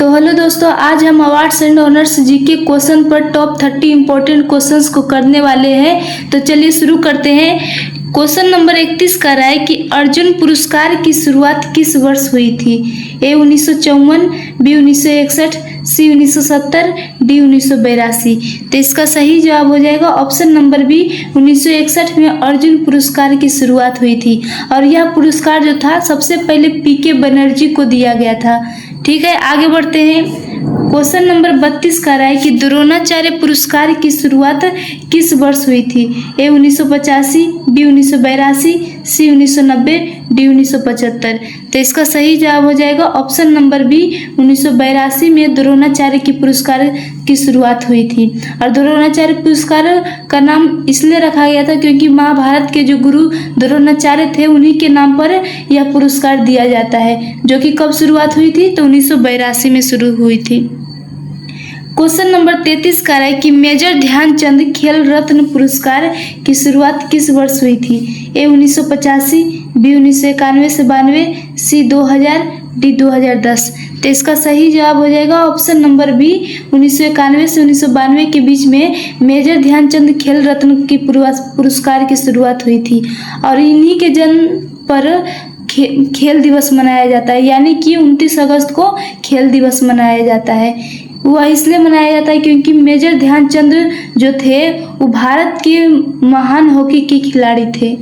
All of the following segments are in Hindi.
तो हेलो दोस्तों, आज हम awards and honours GK question पर टॉप 30 इंपॉर्टेंट क्वेश्चंस को करने वाले हैं। तो चलिए शुरू करते हैं। क्वेश्चन नंबर 31 कर रहा है कि अर्जुन पुरस्कार की शुरुआत किस वर्ष हुई थी? ए 1954, बी 1961, सी 1970, डी 1982। तो इसका सही जवाब हो जाएगा ऑप्शन नंबर बी, 1961 में अर्जुन पुरस्कार की शुरुआत हुई थी। और यह पुरस्कार जो था सबसे पहले पीके बनर्जी को दिया गया था। ठीक है, आगे बढ़ते हैं। क्वेश्चन नंबर 32 का रहा है कि द्रोणाचार्य पुरस्कार की शुरुआत किस वर्ष हुई थी? ए 1985, बी 1982, सी 1990, डी 1975। तो इसका सही जवाब हो जाएगा ऑप्शन नंबर बी, 1982 में द्रोणाचार्य की पुरस्कार की शुरुआत हुई थी। और द्रोणाचार्य पुरस्कार का नाम इसलिए रखा गया था क्योंकि महाभारत के जो गुरु द्रोणाचार्य थे उन्हीं के नाम पर यह पुरस्कार दिया जाता है, जो कि कब शुरुआत हुई थी? तो 1982 में शुरू हुई थी। क्वेश्चन नंबर 33 का है कि मेजर ध्यानचंद खेल रत्न पुरस्कार की शुरुआत किस वर्ष हुई थी? ए 1985, बी 1991 से 92, सी 2000, डी 2010। तो इसका सही जवाब हो जाएगा ऑप्शन नंबर बी, 1991 से 1992 के बीच में मेजर ध्यानचंद खेल रत्न की पुरस्कार की शुरुआत हुई थी। और इन्हीं के जन्म पर खेल दिवस मनाया जाता है, यानी कि 29 अगस्त को खेल दिवस मनाया जाता है। वह इसलिए मनाया जाता है क्योंकि मेजर ध्यानचंद जो थे वो भारत के महान हॉकी के खिलाड़ी थे।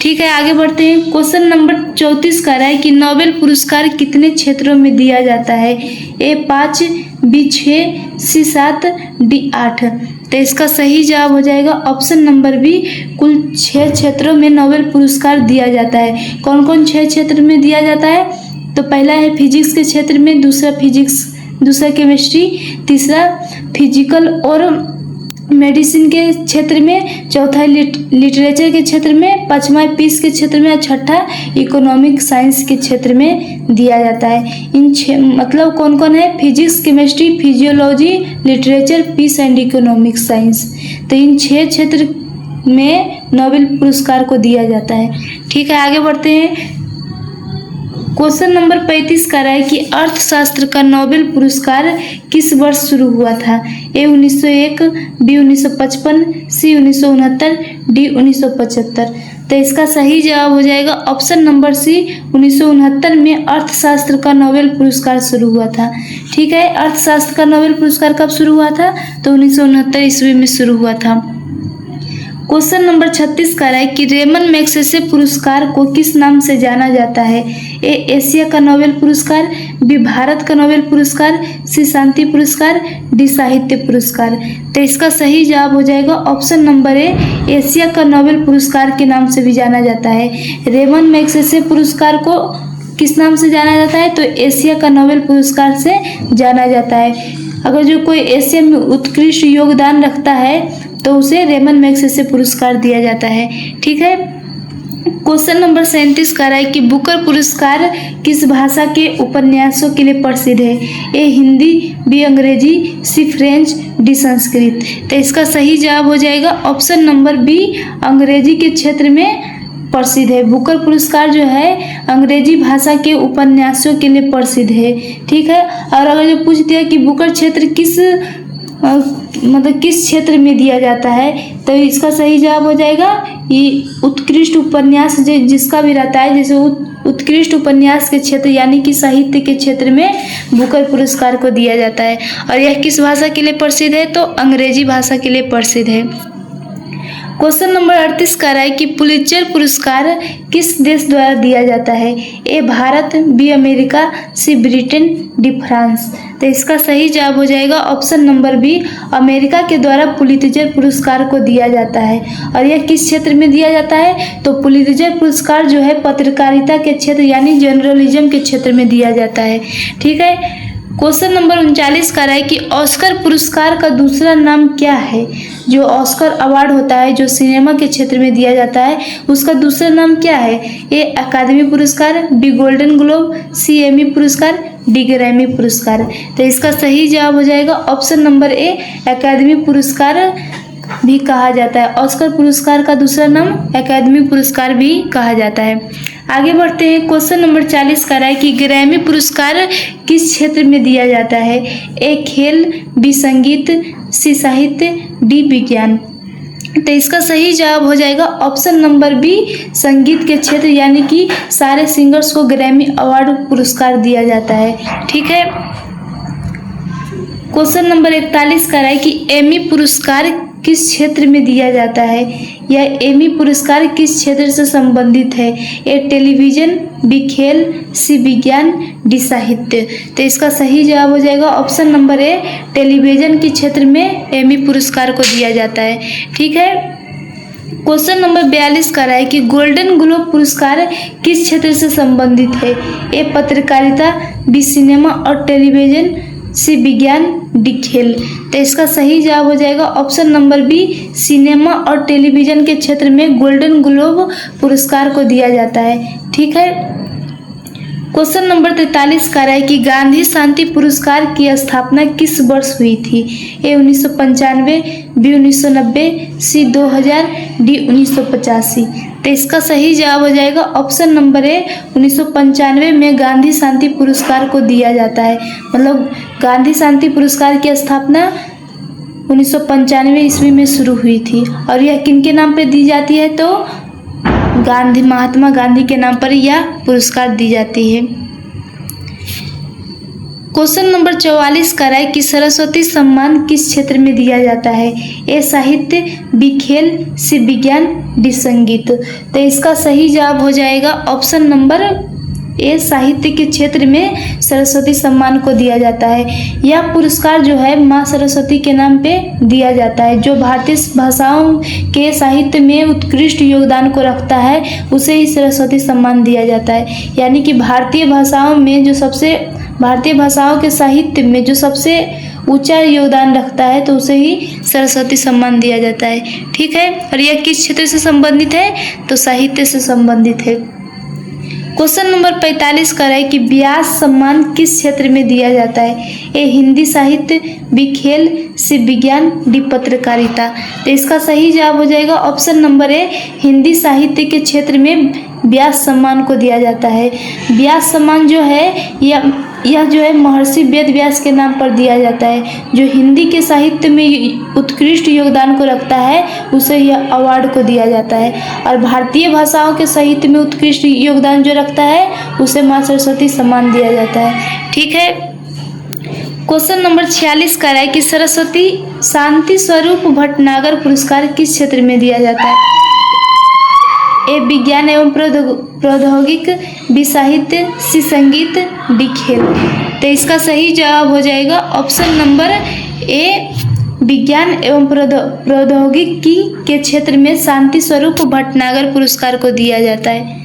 ठीक है, आगे बढ़ते हैं। क्वेश्चन नंबर 34 का है कि नोबेल पुरस्कार कितने क्षेत्रों में दिया जाता है? ए 5, बी 6, सी 7, डी 8। तो इसका सही जवाब हो जाएगा ऑप्शन नंबर बी, कुल 6 क्षेत्रों में नोबेल पुरस्कार दिया जाता है। कौन कौन 6 क्षेत्र में दिया जाता है? तो पहला है फिजिक्स के क्षेत्र में, दूसरा केमिस्ट्री, तीसरा फिजिकल और मेडिसिन के क्षेत्र में, चौथा लिटरेचर के क्षेत्र में, पांचवा पीस के क्षेत्र में और छठा इकोनॉमिक साइंस के क्षेत्र में दिया जाता है। इन 6 मतलब कौन कौन है? Physics, chemistry, physiology, literature, peace and economic science. तो इन 6 क्षेत्र में नोबेल पुरस्कार को दिया जाता है। ठीक है, आगे बढ़ते हैं। क्वेश्चन नंबर 35 का है कि अर्थशास्त्र का नोबेल पुरस्कार किस वर्ष शुरू हुआ था? ए 1901, बी 1955, सी 1969, डी 1975। तो इसका सही जवाब हो जाएगा ऑप्शन नंबर सी, 1969 में अर्थशास्त्र का नोबेल पुरस्कार शुरू हुआ था। ठीक है, अर्थशास्त्र का नोबेल पुरस्कार कब शुरू हुआ था? तो 1969 ईस्वी में शुरू हुआ था। क्वेश्चन नंबर 36 का है कि रेमन मैग्सेसे पुरस्कार को किस नाम से जाना जाता है? ए एशिया का नोबेल पुरस्कार, बी भारत का नोबेल पुरस्कार, सी शांति पुरस्कार, डी साहित्य पुरस्कार। तो इसका सही जवाब हो जाएगा ऑप्शन नंबर ए, एशिया का नोबेल पुरस्कार के नाम से भी जाना जाता है। रेमन मैग्सेसे पुरस्कार को किस नाम से जाना जाता है? तो एशिया का नोबेल पुरस्कार से जाना जाता है। अगर जो कोई एशिया में उत्कृष्ट योगदान रखता है तो उसे रेमन मैग्सेसे पुरस्कार दिया जाता है। ठीक है, क्वेश्चन नंबर 37 का है कि बुकर पुरस्कार किस भाषा के उपन्यासों के लिए प्रसिद्ध है? ए हिंदी, बी अंग्रेजी, सी फ्रेंच, डी संस्कृत। तो इसका सही जवाब हो जाएगा ऑप्शन नंबर बी, अंग्रेजी के क्षेत्र में प्रसिद्ध है। बुकर पुरस्कार जो है अंग्रेजी भाषा के उपन्यासों के लिए प्रसिद्ध है। ठीक है, और अगर जो पूछ दिया कि बुकर क्षेत्र किस क्षेत्र में दिया जाता है, तो इसका सही जवाब हो जाएगा ये उत्कृष्ट उपन्यास जिसका भी रहता है, जैसे उत्कृष्ट उपन्यास के क्षेत्र यानी कि साहित्य के क्षेत्र में बुकर पुरस्कार को दिया जाता है। और यह किस भाषा के लिए प्रसिद्ध है? तो अंग्रेजी भाषा के लिए प्रसिद्ध है। क्वेश्चन नंबर 38 का है कि पुलित्जर पुरस्कार किस देश द्वारा दिया जाता है? ए भारत, बी अमेरिका, सी ब्रिटेन, डी फ्रांस। तो इसका सही जवाब हो जाएगा ऑप्शन नंबर बी, अमेरिका के द्वारा पुलित्जर पुरस्कार को दिया जाता है। और यह किस क्षेत्र में दिया जाता है? तो पुलित्जर पुरस्कार जो है पत्रकारिता के क्षेत्र यानी जर्नलिज्म के क्षेत्र में दिया जाता है। ठीक है, क्वेश्चन नंबर 39 का है कि ऑस्कर पुरस्कार का दूसरा नाम क्या है? जो ऑस्कर अवार्ड होता है जो सिनेमा के क्षेत्र में दिया जाता है उसका दूसरा नाम क्या है? ए अकादमी पुरस्कार, बी गोल्डन ग्लोब, सी एमी पुरस्कार, डी ग्रैमी पुरस्कार। तो इसका सही जवाब हो जाएगा ऑप्शन नंबर ए, अकादमी पुरस्कार भी कहा जाता है। ऑस्कर पुरस्कार का दूसरा नाम अकादमी पुरस्कार भी कहा जाता है। आगे बढ़ते हैं। क्वेश्चन नंबर 40 का रहा है कि ग्रैमी पुरस्कार किस क्षेत्र में दिया जाता है? ए खेल, बी संगीत, सी साहित्य, डी विज्ञान। तो इसका सही जवाब हो जाएगा ऑप्शन नंबर बी, संगीत के क्षेत्र, यानी कि सारे सिंगर्स को ग्रैमी अवार्ड पुरस्कार दिया जाता है। ठीक है। क्वेश्चन नंबर 41 का रहा है कि एमी पुरस्कार किस क्षेत्र में दिया जाता है? यह एमी पुरस्कार किस क्षेत्र से संबंधित है? ए टेलीविजन, बी खेल, सी विज्ञान, डी साहित्य। तो इसका सही जवाब हो जाएगा ऑप्शन नंबर ए, टेलीविजन के क्षेत्र में एमी पुरस्कार को दिया जाता है। ठीक है। क्वेश्चन नंबर 42 का रहा है कि गोल्डन ग्लोब पुरस्कार किस क्षेत्र से संबंधित है? ए पत्रकारिता, बी सिनेमा और टेलीविजन, सी विज्ञान, डी खेल। तो इसका सही जवाब हो जाएगा ऑप्शन नंबर बी, सिनेमा और टेलीविजन के क्षेत्र में गोल्डन ग्लोब पुरस्कार को दिया जाता है। ठीक है। क्वेश्चन नंबर 43 का रहा है कि गांधी शांति पुरस्कार की स्थापना किस वर्ष हुई थी? ए 1995, बी 1990, सी 2000, डी 1985। तो इसका सही जवाब हो जाएगा ऑप्शन नंबर ए, 1995 में गांधी शांति पुरस्कार को दिया जाता है। मतलब गांधी शांति पुरस्कार की स्थापना 1995 ईस्वी में शुरू हुई थी। और यह किनके नाम पे दी जाती है? तो गांधी, महात्मा गांधी के नाम पर यह पुरस्कार दी जाती है। क्वेश्चन नंबर 44 का रहा है कि सरस्वती सम्मान किस क्षेत्र में दिया जाता है? ए साहित्य, बी खेल, सी विज्ञान, डी संगीत। तो इसका सही जवाब हो जाएगा ऑप्शन नंबर ए, साहित्य के क्षेत्र में सरस्वती सम्मान को दिया जाता है। यह पुरस्कार जो है माँ सरस्वती के नाम पे दिया जाता है। जो भारतीय भाषाओं के साहित्य में उत्कृष्ट योगदान को रखता है उसे ही सरस्वती सम्मान दिया जाता है। यानी कि भारतीय भाषाओं के साहित्य में जो सबसे ऊंचा योगदान रखता है तो उसे ही सरस्वती सम्मान दिया जाता है। ठीक है। और यह किस क्षेत्र से संबंधित है? तो साहित्य से संबंधित है। क्वेश्चन नंबर 45 का है कि व्यास सम्मान किस क्षेत्र में दिया जाता है? ए हिंदी साहित्य, बी खेल, सी विज्ञान, डी पत्रकारिता। तो इसका सही जवाब हो जाएगा ऑप्शन नंबर ए, हिंदी साहित्य के क्षेत्र में व्यास सम्मान को दिया जाता है। व्यास सम्मान जो है यह जो है महर्षि वेद व्यास के नाम पर दिया जाता है। जो हिंदी के साहित्य में उत्कृष्ट योगदान को रखता है उसे यह अवार्ड को दिया जाता है। और भारतीय भाषाओं के साहित्य में उत्कृष्ट योगदान जो रखता है उसे माँ सरस्वती सम्मान दिया जाता है। ठीक है। क्वेश्चन नंबर 46 का है कि सरस्वती शांति स्वरूप भटनागर पुरस्कार किस क्षेत्र में दिया जाता है? ए विज्ञान एवं प्रौद्योगिक, बी साहित्य, सी संगीत, डी खेल। तो इसका सही जवाब हो जाएगा ऑप्शन नंबर ए, विज्ञान एवं प्रौद्योगिकी के क्षेत्र में शांति स्वरूप भटनागर पुरस्कार को दिया जाता है।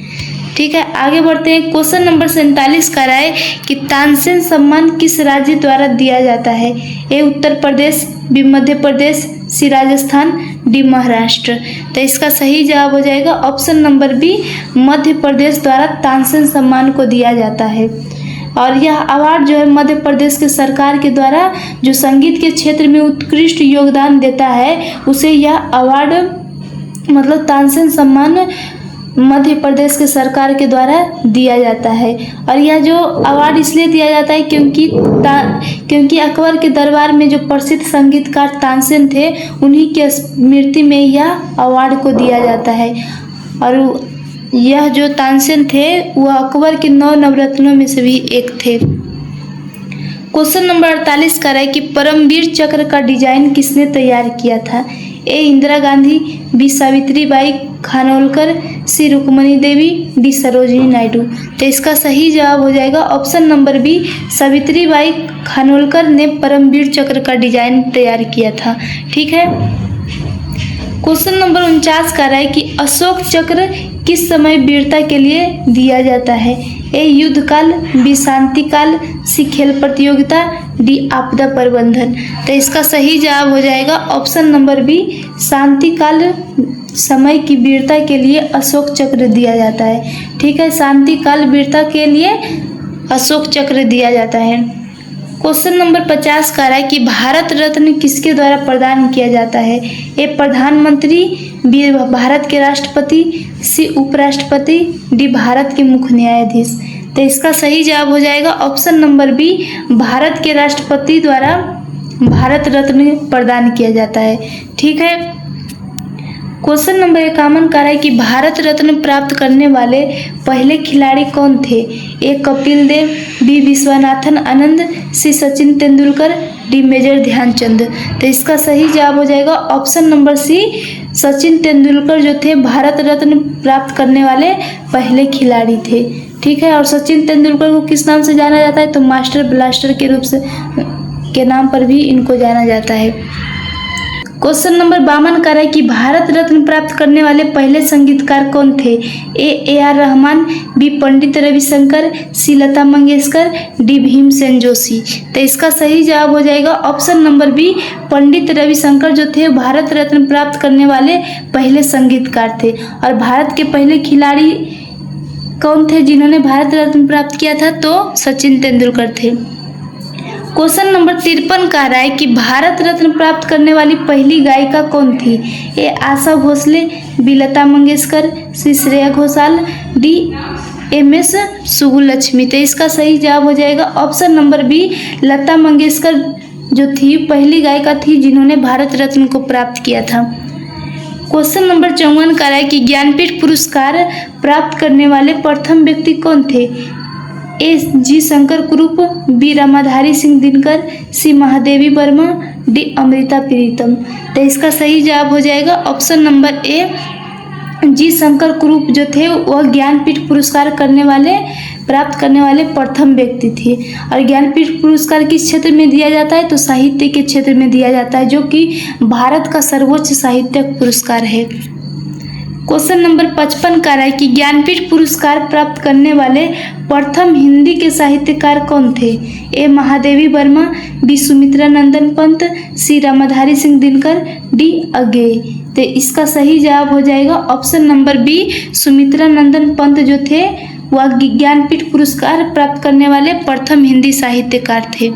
ठीक है। आगे बढ़ते हैं। क्वेश्चन नंबर 47 का है कि तानसेन सम्मान किस राज्य द्वारा दिया जाता है? ए उत्तर प्रदेश, बी मध्य प्रदेश, सी राजस्थान, डी महाराष्ट्र। तो इसका सही जवाब हो जाएगा option number B, Madhya Pradesh द्वारा तानसेन सम्मान को दिया जाता है। और यह अवार्ड जो है मध्य प्रदेश के सरकार के द्वारा जो संगीत के क्षेत्र में उत्कृष्ट योगदान देता है उसे यह अवार्ड मतलब तानसेन सम्मान मध्य प्रदेश के सरकार के द्वारा दिया जाता है। और यह जो अवार्ड इसलिए दिया जाता है क्योंकि अकबर के दरबार में जो प्रसिद्ध संगीतकार तानसेन थे उन्हीं के स्मृति में यह अवार्ड को दिया जाता है। और यह जो तानसेन थे वह अकबर के 9 नवरत्नों में से भी एक थे। क्वेश्चन नंबर 48 का है कि परमवीर चक्र का डिजाइन किसने तैयार किया था? A Indira Gandhi, B Savitribai Khanolkar, C Rukmini Devi, D Sarojini Naidu. तो इसका सही जवाब हो जाएगा option number B, Savitribai Khanolkar ने परमवीर चक्र का डिजाइन तैयार किया था। ठीक है। क्वेश्चन नंबर 49 का है कि अशोक चक्र किस समय वीरता के लिए दिया जाता है? ए युद्ध काल, बी शांति काल, सी खेल प्रतियोगिता, डी आपदा प्रबंधन। तो इसका सही जवाब हो जाएगा ऑप्शन नंबर बी, शांति काल समय की वीरता के लिए अशोक चक्र दिया जाता है। ठीक है। शांति काल वीरता के लिए अशोक चक्र दिया जाता है। क्वेश्चन नंबर 50 का रहा है कि भारत रत्न किसके द्वारा प्रदान किया जाता है? ए प्रधानमंत्री, बी भारत के राष्ट्रपति, सी उपराष्ट्रपति, डी भारत के मुख्य न्यायाधीश। तो इसका सही जवाब हो जाएगा ऑप्शन नंबर बी, भारत के राष्ट्रपति द्वारा भारत रत्न प्रदान किया जाता है। ठीक है। क्वेश्चन नंबर 51 का है कि भारत रत्न प्राप्त करने वाले पहले खिलाड़ी कौन थे? A Kapil Dev, B Viswanathan Anand, C Sachin Tendulkar, D major Dhyan Chand. तो इसका सही जवाब हो जाएगा option number C, Sachin Tendulkar जो थे भारत रत्न प्राप्त करने वाले पहले खिलाड़ी थे। ठीक है। और सचिन तेंदुलकर को किस नाम से जाना जाता है? तो मास्टर ब्लास्टर के रूप से के नाम पर भी इनको जाना जाता है। क्वेश्चन नंबर 52 का है कि भारत रत्न प्राप्त करने वाले पहले संगीतकार कौन थे? A R Rahman, B Pandit Ravi Shankar, C Lata Mangeshkar, D Bhimsen Joshi. तो इसका सही जवाब हो जाएगा option number B, Pandit Ravi Shankar जो थे भारत रत्न प्राप्त करने वाले पहले संगीतकार थे। और भारत के पहले खिलाड़ी कौन थे जिन्होंने भारत रत्न प्राप्त किया था? तो सचिन तेंदुलकर थे। क्वेश्चन नंबर 53 का रहा है कि भारत रत्न प्राप्त करने वाली पहली गायिका कौन थी? ए आशा भोसले, बी लता मंगेशकर, सी श्रेया घोषाल, डी MS सुब्बुलक्ष्मी। तो इसका सही जवाब हो जाएगा option number B, Lata Mangeshkar जो थी पहली गायिका थी जिन्होंने भारत रत्न को प्राप्त किया था। क्वेश्चन नंबर 54 का रहा है कि ज्ञानपीठ पुरस्कार प्राप्त करने वाले प्रथम व्यक्ति कौन थे? ए जी शंकर कुरूप, बी रामाधारी सिंह दिनकर, सी महादेवी वर्मा, डी अमृता प्रीतम। तो इसका सही जवाब हो जाएगा ऑप्शन नंबर ए, जी शंकर कुरूप जो थे वह ज्ञानपीठ पुरस्कार प्राप्त करने वाले प्रथम व्यक्ति थे। और ज्ञानपीठ पुरस्कार किस क्षेत्र में दिया जाता है? तो साहित्य के क्षेत्र में दिया जाता है, जो कि भारत का सर्वोच्च साहित्यिक पुरस्कार है। क्वेश्चन नंबर 55 का है कि ज्ञानपीठ पुरस्कार प्राप्त करने वाले प्रथम हिंदी के साहित्यकार कौन थे? ए महादेवी वर्मा, बी सुमित्रा नंदन पंत, सी रामाधारी सिंह दिनकर, डी अज्ञेय। तो इसका सही जवाब हो जाएगा ऑप्शन नंबर बी, सुमित्रा नंदन पंत जो थे वह ज्ञानपीठ पुरस्कार प्राप्त करने वाले प्रथम हिंदी साहित्यकार थे।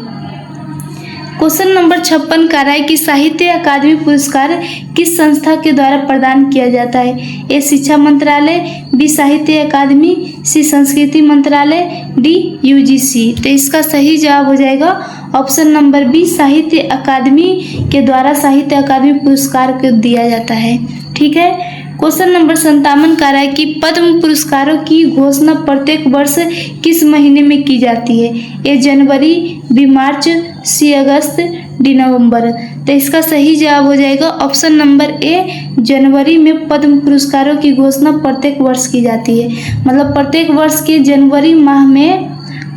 क्वेश्चन नंबर 56 का है कि साहित्य अकादमी पुरस्कार किस संस्था के द्वारा प्रदान किया जाता है? ए शिक्षा मंत्रालय, बी साहित्य अकादमी, सी संस्कृति मंत्रालय, डी UGC। तो इसका सही जवाब हो जाएगा ऑप्शन नंबर बी, साहित्य अकादमी के द्वारा साहित्य अकादमी पुरस्कार को दिया जाता है। ठीक है। क्वेश्चन नंबर 57 का है कि पद्म पुरस्कारों की घोषणा प्रत्येक वर्ष किस महीने में की जाती है? ए जनवरी, बी मार्च, सी अगस्त, डी नवंबर। तो इसका सही जवाब हो जाएगा ऑप्शन नंबर ए, जनवरी में पद्म पुरस्कारों की घोषणा प्रत्येक वर्ष की जाती है। मतलब प्रत्येक वर्ष के जनवरी माह में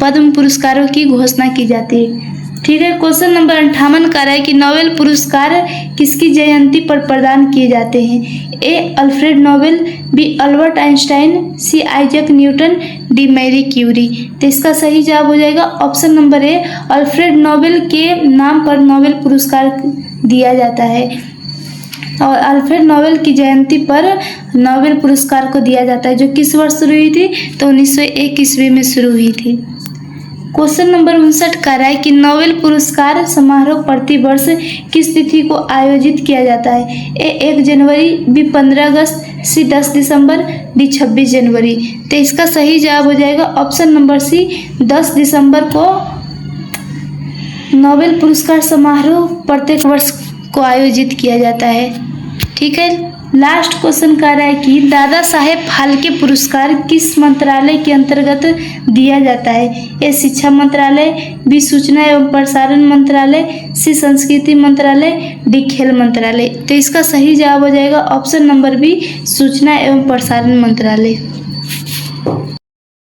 पद्म पुरस्कारों की घोषणा की जाती है। ठीक है। क्वेश्चन नंबर 58 का है कि नोबेल पुरस्कार किसकी जयंती पर प्रदान किए जाते हैं? A Alfred Nobel, B Albert Einstein, C Isaac Newton, D Marie Curie. तो इसका सही जवाब हो जाएगा option number A, Alfred Nobel के नाम पर नोबेल पुरस्कार दिया जाता है। और अल्फ्रेड नोबेल की जयंती पर नोबेल पुरस्कार को दिया जाता है, जो किस वर्ष शुरू हुई थी? तो 1901 ईस्वी में शुरू हुई थी। क्वेश्चन नंबर 59 का है कि नोबेल पुरस्कार समारोह प्रतिवर्ष किस तिथि को आयोजित किया जाता है? ए 1 जनवरी, बी 15 अगस्त, सी 10 दिसंबर, डी 26 जनवरी। तो इसका सही जवाब हो जाएगा ऑप्शन नंबर सी, 10 दिसंबर को नोबेल पुरस्कार समारोह प्रत्येक वर्ष को आयोजित किया जाता है। ठीक है। लास्ट क्वेश्चन का है कि दादा साहेब फाल्के पुरस्कार किस मंत्रालय के अंतर्गत दिया जाता है? ए शिक्षा मंत्रालय, बी सूचना एवं प्रसारण मंत्रालय, सी संस्कृति मंत्रालय, डी खेल मंत्रालय। तो इसका सही जवाब हो जाएगा ऑप्शन नंबर बी, सूचना एवं प्रसारण मंत्रालय।